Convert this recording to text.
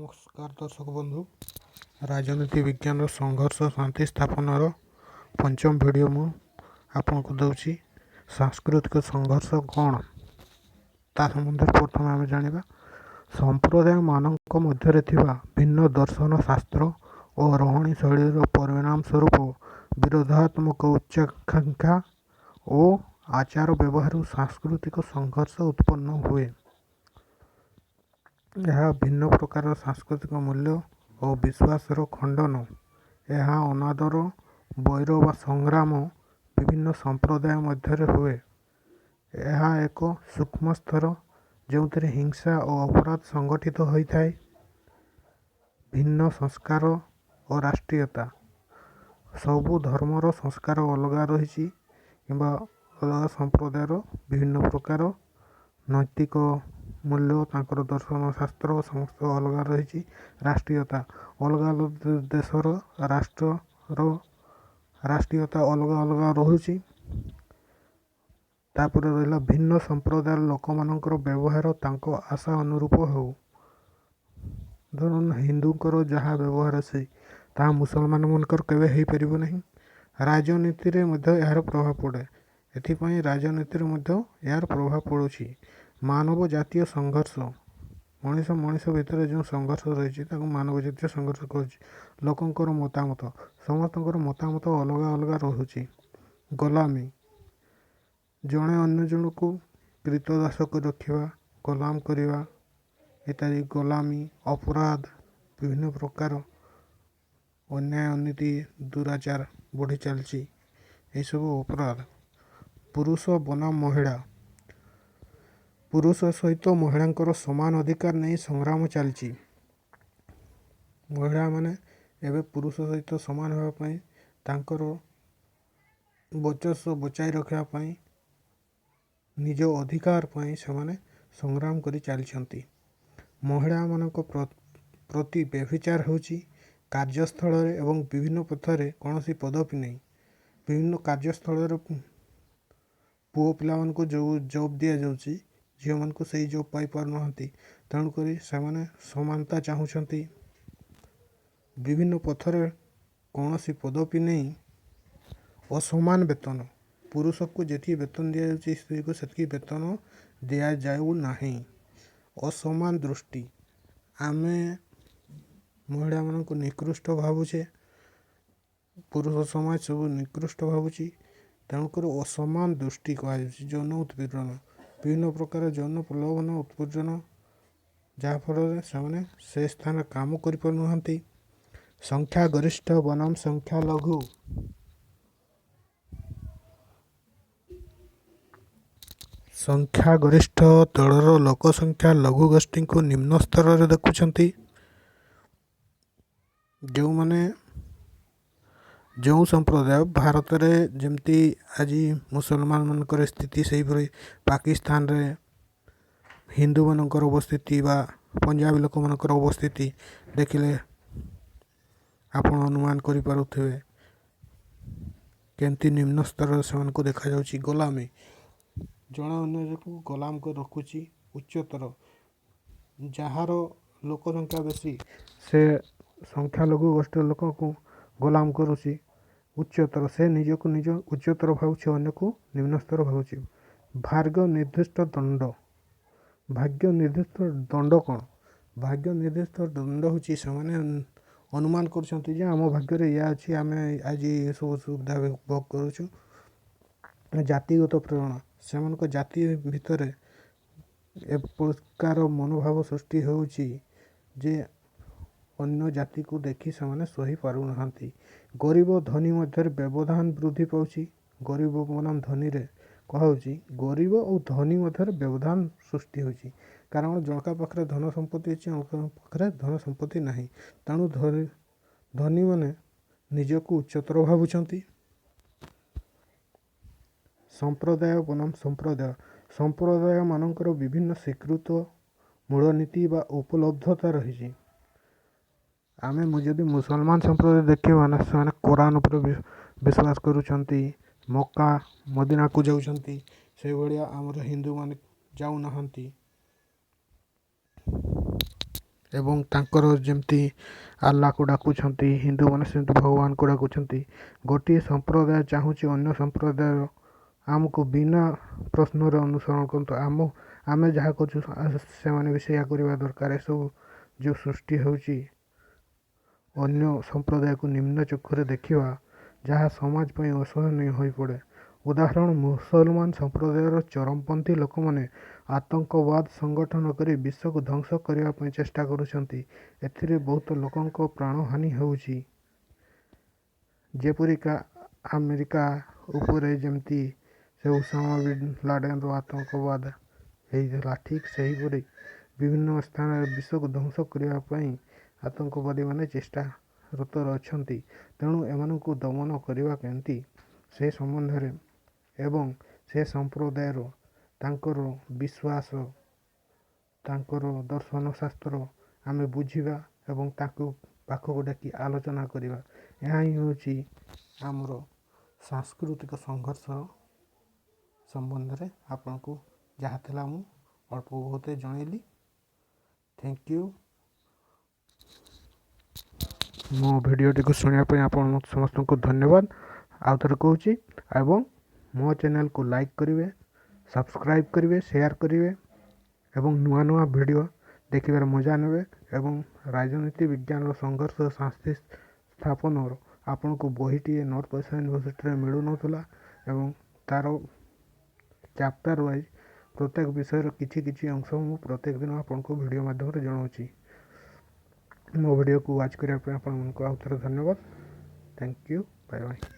ନମସ୍କାର ଦର୍ଶକ ବନ୍ଧୁ, ରାଜନୀତି ବିଜ୍ଞାନ ସଂଘର୍ଷ ଶାନ୍ତି ସ୍ଥାପନର ପଞ୍ଚମ ଭିଡ଼ିଓ ମୁଁ ଆପଣଙ୍କୁ ଦେଉଛି। ସାଂସ୍କୃତିକ ସଂଘର୍ଷ କ'ଣ ତା ସମ୍ବନ୍ଧରେ ପ୍ରଥମେ ଆମେ ଜାଣିବା। ସମ୍ପ୍ରଦାୟମାନଙ୍କ ମଧ୍ୟରେ ଥିବା ଭିନ୍ନ ଦର୍ଶନ, ଶାସ୍ତ୍ର ଓ ରହଣି ଶୈଳୀର ପରିଣାମ ସ୍ୱରୂପ ବିରୋଧାତ୍ମକ ଉଚ୍ଚାକାଂକ୍ଷା ଓ ଆଚାର ବ୍ୟବହାରରୁ ସାଂସ୍କୃତିକ ସଂଘର୍ଷ ଉତ୍ପନ୍ନ ହୁଏ। ଏହା ଭିନ୍ନ ପ୍ରକାରର ସାଂସ୍କୃତିକ ମୂଲ୍ୟ ଓ ବିଶ୍ୱାସର ଖଣ୍ଡନ, ଏହା ଅନାଦର, ବୈର ବା ସଂଗ୍ରାମ ବିଭିନ୍ନ ସମ୍ପ୍ରଦାୟ ମଧ୍ୟରେ ହୁଏ। ଏହା ଏକ ସୂକ୍ଷ୍ମ ସ୍ତର ଯେଉଁଥିରେ ହିଂସା ଓ ଅପରାଧ ସଂଗଠିତ ହୋଇଥାଏ। ଭିନ୍ନ ସଂସ୍କାର ଓ ରାଷ୍ଟ୍ରୀୟତା, ସବୁ ଧର୍ମର ସଂସ୍କାର ଅଲଗା ରହିଛି କିମ୍ବା ଅଲଗା ସମ୍ପ୍ରଦାୟର ବିଭିନ୍ନ ପ୍ରକାର ନୈତିକ ମୂଲ୍ୟ, ତାଙ୍କର ଦର୍ଶନ ଶାସ୍ତ୍ର ସମସ୍ତ ଅଲଗା ରହିଛି। ରାଷ୍ଟ୍ରୀୟତା, ଅଲଗା ଦେଶର ରାଷ୍ଟ୍ରର ରାଷ୍ଟ୍ରୀୟତା ଅଲଗା ଅଲଗା ରହୁଛି। ତାପରେ ରହିଲା ଭିନ୍ନ ସମ୍ପ୍ରଦାୟର ଲୋକମାନଙ୍କର ବ୍ୟବହାର ତାଙ୍କ ଆଶା ଅନୁରୂପ ହେଉ। ଧରନ୍ତୁ ହିନ୍ଦୁଙ୍କର ଯାହା ବ୍ୟବହାର ଅଛି ତାହା ମୁସଲମାନମାନଙ୍କର କେବେ ହେଇପାରିବ ନାହିଁ। ରାଜନୀତିରେ ମଧ୍ୟ ଏହାର ପ୍ରଭାବ ପଡ଼େ। ଏଥିପାଇଁ ରାଜନୀତିରେ ମଧ୍ୟ ଏହାର ପ୍ରଭାବ ପଡ଼ୁଛି। ମାନବ ଜାତୀୟ ସଂଘର୍ଷ, ମଣିଷ ଭିତରେ ଯେଉଁ ସଂଘର୍ଷ ରହିଛି ତାକୁ ମାନବ ଜାତୀୟ ସଂଘର୍ଷ କରୁଛି। ଲୋକଙ୍କର ମତାମତ, ସମସ୍ତଙ୍କର ମତାମତ ଅଲଗା ଅଲଗା ରହୁଛି। ଗୋଲାମୀ, ଜଣେ ଅନ୍ୟ ଜଣକୁ କ୍ରୀତଦାସ କରି ରଖିବା, ଗୋଲାମ କରିବା ଇତ୍ୟାଦି ଗୋଲାମୀ। ଅପରାଧ, ବିଭିନ୍ନ ପ୍ରକାର ଅନ୍ୟାୟ ଅନୀତି ଦୁରାଚାର ବଢ଼ି ଚାଲିଛି, ଏସବୁ ଅପରାଧ। ପୁରୁଷ ବନାମ ମହିଳା, ପୁରୁଷ ସହିତ ମହିଳାଙ୍କର ସମାନ ଅଧିକାର ନେଇ ସଂଗ୍ରାମ ଚାଲିଛି। ମହିଳାମାନେ ଏବେ ପୁରୁଷ ସହିତ ସମାନ ହେବା ପାଇଁ, ତାଙ୍କର ବର୍ଚସ୍ୱ ବଚାଇ ରଖିବା ପାଇଁ, ନିଜ ଅଧିକାର ପାଇଁ ସେମାନେ ସଂଗ୍ରାମ କରି ଚାଲିଛନ୍ତି। ମହିଳାମାନଙ୍କ ପ୍ରତି ବ୍ୟଭିଚାର ହେଉଛି କାର୍ଯ୍ୟସ୍ଥଳରେ ଏବଂ ବିଭିନ୍ନ ପଥରେ କୌଣସି ପଦବୀ ନେଇ। ବିଭିନ୍ନ କାର୍ଯ୍ୟସ୍ଥଳରେ ପୁଅ ପିଲାମାନଙ୍କୁ ଯେଉଁ ଜବ୍ ଦିଆଯାଉଛି, ଝିଅମାନଙ୍କୁ ସେଇ ଜବ୍ ପାଇପାରୁନାହାନ୍ତି। ତେଣୁକରି ସେମାନେ ସମାନତା ଚାହୁଁଛନ୍ତି। ବିଭିନ୍ନ ପଥରେ କୌଣସି ପଦବୀ ନେଇ ଅସମାନ ବେତନ, ପୁରୁଷକୁ ଯେତିକି ବେତନ ଦିଆଯାଉଛି ସ୍ତ୍ରୀକୁ ସେତିକି ବେତନ ଦିଆଯାଉନାହିଁ। ଅସମାନ ଦୃଷ୍ଟି, ଆମେ ମହିଳାମାନଙ୍କୁ ନିକୃଷ୍ଟ ଭାବୁଛେ, ପୁରୁଷ ସମାଜ ସବୁ ନିକୃଷ୍ଟ ଭାବୁଛି। ତେଣୁକରି ଅସମାନ ଦୃଷ୍ଟି କୁହାଯାଉଛି। ଯୌନ ଉତ୍ପୀଡ଼ନ, ବିଭିନ୍ନ ପ୍ରକାର ଯୌନ ପ୍ରଲୋଭନ ଉତ୍ପୀଡ଼ନ, ଯାହାଫଳରେ ସେମାନେ ସେ ସ୍ଥାନରେ କାମ କରିପାରୁନାହାନ୍ତି। ସଂଖ୍ୟା ଗରିଷ୍ଠ ବନାମ ସଂଖ୍ୟା ଲଘୁ, ସଂଖ୍ୟା ଗରିଷ୍ଠ ଦଳର ଲୋକ ସଂଖ୍ୟା ଲଘୁ ଗୋଷ୍ଠୀଙ୍କୁ ନିମ୍ନ ସ୍ତରରେ ଦେଖୁଛନ୍ତି। ଯେଉଁ ସମ୍ପ୍ରଦାୟ ଭାରତରେ ଯେମିତି ଆଜି ମୁସଲମାନମାନଙ୍କର ସ୍ଥିତି, ସେହିପରି ପାକିସ୍ତାନରେ ହିନ୍ଦୁମାନଙ୍କର ଅବସ୍ଥିତି ବା ପଞ୍ଜାବୀ ଲୋକମାନଙ୍କର ଅବସ୍ଥିତି ଦେଖିଲେ ଆପଣ ଅନୁମାନ କରିପାରୁଥିବେ କେମିତି ନିମ୍ନ ସ୍ତରରେ ସେମାନଙ୍କୁ ଦେଖାଯାଉଛି। ଗୋଲାମୀ, ଜଣେ ଅନ୍ୟକୁ ଗୋଲାମ କରି ରଖୁଛି। ଉଚ୍ଚତର, ଯାହାର ଲୋକ ସଂଖ୍ୟା ବେଶୀ ସେ ସଂଖ୍ୟାଲଘୁ ଗୋଷ୍ଠୀର ଲୋକଙ୍କୁ ଗୋଲାମ କରୁଛି। ଉଚ୍ଚତର, ସେ ନିଜକୁ ନିଜ ଉଚ୍ଚତର ଭାବୁଛି, ଅନ୍ୟକୁ ନିମ୍ନ ସ୍ତର ଭାବୁଛି। ଭାଗ୍ୟ ନିର୍ଦ୍ଦିଷ୍ଟ ଦଣ୍ଡ, ଭାଗ୍ୟ ନିର୍ଦ୍ଦିଷ୍ଟ ଦଣ୍ଡ କ'ଣ? ଭାଗ୍ୟ ନିର୍ଦ୍ଦିଷ୍ଟ ଦଣ୍ଡ ହେଉଛି ସେମାନେ ଅନୁମାନ କରୁଛନ୍ତି ଯେ ଆମ ଭାଗ୍ୟରେ ଏଇଆ ଅଛି, ଆମେ ଆଜି ଏସବୁ ସୁବିଧା ଭୋଗ କରୁଛୁ। ଜାତିଗତ ପ୍ରେରଣା, ସେମାନଙ୍କ ଜାତି ଭିତରେ ଏ ପ୍ରକାର ମନୋଭାବ ସୃଷ୍ଟି ହେଉଛି ଯେ ଅନ୍ୟ ଜାତିକୁ ଦେଖି ସେମାନେ ସହି ପାରୁନାହାନ୍ତି। ଗରିବ ଧନୀ ମଧ୍ୟରେ ବ୍ୟବଧାନ ବୃଦ୍ଧି ପାଉଛି। ଗରିବ ବନାମ ଧନୀରେ କୁହାହେଉଛି ଗରିବ ଓ ଧନୀ ମଧ୍ୟରେ ବ୍ୟବଧାନ ସୃଷ୍ଟି ହେଉଛି। କାରଣ ଜଣକା ପାଖରେ ଧନ ସମ୍ପତ୍ତି ଅଛି, ଜଣକା ପାଖରେ ଧନ ସମ୍ପତ୍ତି ନାହିଁ। ତେଣୁ ଧନୀମାନେ ନିଜକୁ ଉଚ୍ଚତର ଭାବୁଛନ୍ତି। ସମ୍ପ୍ରଦାୟ ବନାମ ସମ୍ପ୍ରଦାୟ, ସମ୍ପ୍ରଦାୟମାନଙ୍କର ବିଭିନ୍ନ ସ୍ୱୀକୃତ ମୂଳନୀତି ବା ଉପଲବ୍ଧତା ରହିଛି। ଆମେ ଯଦି ମୁସଲମାନ ସମ୍ପ୍ରଦାୟ ଦେଖିବା ନା, ସେମାନେ କୋରାନ ଉପରେ ବିଶ୍ୱାସ କରୁଛନ୍ତି, ମକ୍କା ମଦିନାକୁ ଯାଉଛନ୍ତି। ସେଇଭଳିଆ ଆମର ହିନ୍ଦୁମାନେ ଯାଉନାହାନ୍ତି। ଏବଂ ତାଙ୍କର ଯେମିତି ଆଲ୍ଲାହକୁ ଡାକୁଛନ୍ତି, ହିନ୍ଦୁମାନେ ସେମିତି ଭଗବାନକୁ ଡାକୁଛନ୍ତି। ଗୋଟିଏ ସମ୍ପ୍ରଦାୟ ଚାହୁଁଛି ଅନ୍ୟ ସମ୍ପ୍ରଦାୟ ଆମକୁ ବିନା ପ୍ରଶ୍ନରେ ଅନୁସରଣ କରନ୍ତୁ, ଆମେ ଯାହା କରୁଛୁ ସେମାନେ ବି ସେଇଆ କରିବା ଦରକାର। ଏସବୁ ଯେଉଁ ସୃଷ୍ଟି ହେଉଛି ଅନ୍ୟ ସମ୍ପ୍ରଦାୟକୁ ନିମ୍ନ ଚକ୍ଷୁରେ ଦେଖିବା, ଯାହା ସମାଜ ପାଇଁ ଅସହନୀୟ ହୋଇପଡ଼େ। ଉଦାହରଣ, ମୁସଲମାନ ସମ୍ପ୍ରଦାୟର ଚରମପନ୍ଥୀ ଲୋକମାନେ ଆତଙ୍କବାଦ ସଂଗଠନ କରି ବିଶ୍ୱକୁ ଧ୍ୱଂସ କରିବା ପାଇଁ ଚେଷ୍ଟା କରୁଛନ୍ତି। ଏଥିରେ ବହୁତ ଲୋକଙ୍କ ପ୍ରାଣହାନି ହେଉଛି। ଯେପରିକା ଆମେରିକା ଉପରେ ଯେମିତି ସେ ଉସାମା ବିନ୍ ଲାଡେନର ଆତଙ୍କବାଦ ହେଇଥିଲା, ଠିକ୍ ସେହିପରି ବିଭିନ୍ନ ସ୍ଥାନରେ ବିଶ୍ୱକୁ ଧ୍ୱଂସ କରିବା ପାଇଁ ଆତଙ୍କବାଦୀମାନେ ଚେଷ୍ଟାରତ ଅଛନ୍ତି। ତେଣୁ ଏମାନଙ୍କୁ ଦମନ କରିବା କେମିତି ସେ ସମ୍ବନ୍ଧରେ ଏବଂ ସେ ସମ୍ପ୍ରଦାୟର ତାଙ୍କର ବିଶ୍ୱାସ, ତାଙ୍କର ଦର୍ଶନ ଶାସ୍ତ୍ର ଆମେ ବୁଝିବା ଏବଂ ତାଙ୍କୁ ପାଖକୁ ଡାକି ଆଲୋଚନା କରିବା। ଏହା ହିଁ ହେଉଛି ଆମର ସାଂସ୍କୃତିକ ସଂଘର୍ଷ ସମ୍ବନ୍ଧରେ ଆପଣଙ୍କୁ ଯାହା ଥିଲା ମୁଁ ଅଳ୍ପ ବହୁତ ଜଣେଇଲି। Thank you. ମୋ ଭିଡ଼ିଓଟିକୁ ଶୁଣିବା ପାଇଁ ଆପଣ ସମସ୍ତଙ୍କୁ ଧନ୍ୟବାଦ ଆଉ ଥରେ କହୁଛି। ଏବଂ ମୋ ଚ୍ୟାନେଲକୁ ଲାଇକ୍ କରିବେ, ସବସ୍କ୍ରାଇବ୍ କରିବେ, ସେୟାର କରିବେ ଏବଂ ନୂଆ ନୂଆ ଭିଡ଼ିଓ ଦେଖିବାର ମଜା ନେବେ। ଏବଂ ରାଜନୀତି ବିଜ୍ଞାନର ସଂଘର୍ଷ ଶାସ୍ତି ସ୍ଥାପନର ଆପଣଙ୍କୁ ବହିଟିଏ ନର୍ଥ ଓଡ଼ିଶା ୟୁନିଭର୍ସିଟିରେ ମିଳୁନଥିଲା ଏବଂ ତା'ର ଚାପ୍ଟର ୱାଇଜ୍ ପ୍ରତ୍ୟେକ ବିଷୟର କିଛି କିଛି ଅଂଶ ମୁଁ ପ୍ରତ୍ୟେକ ଦିନ ଆପଣଙ୍କୁ ଭିଡ଼ିଓ ମାଧ୍ୟମରେ ଜଣାଉଛି। ମୋ ଭିଡ଼ିଓକୁ ୱାଚ୍ କରିବା ପାଇଁ ଆପଣମାନଙ୍କୁ ଆଉ ଥରେ ଧନ୍ୟବାଦ। Thank you, bye bye.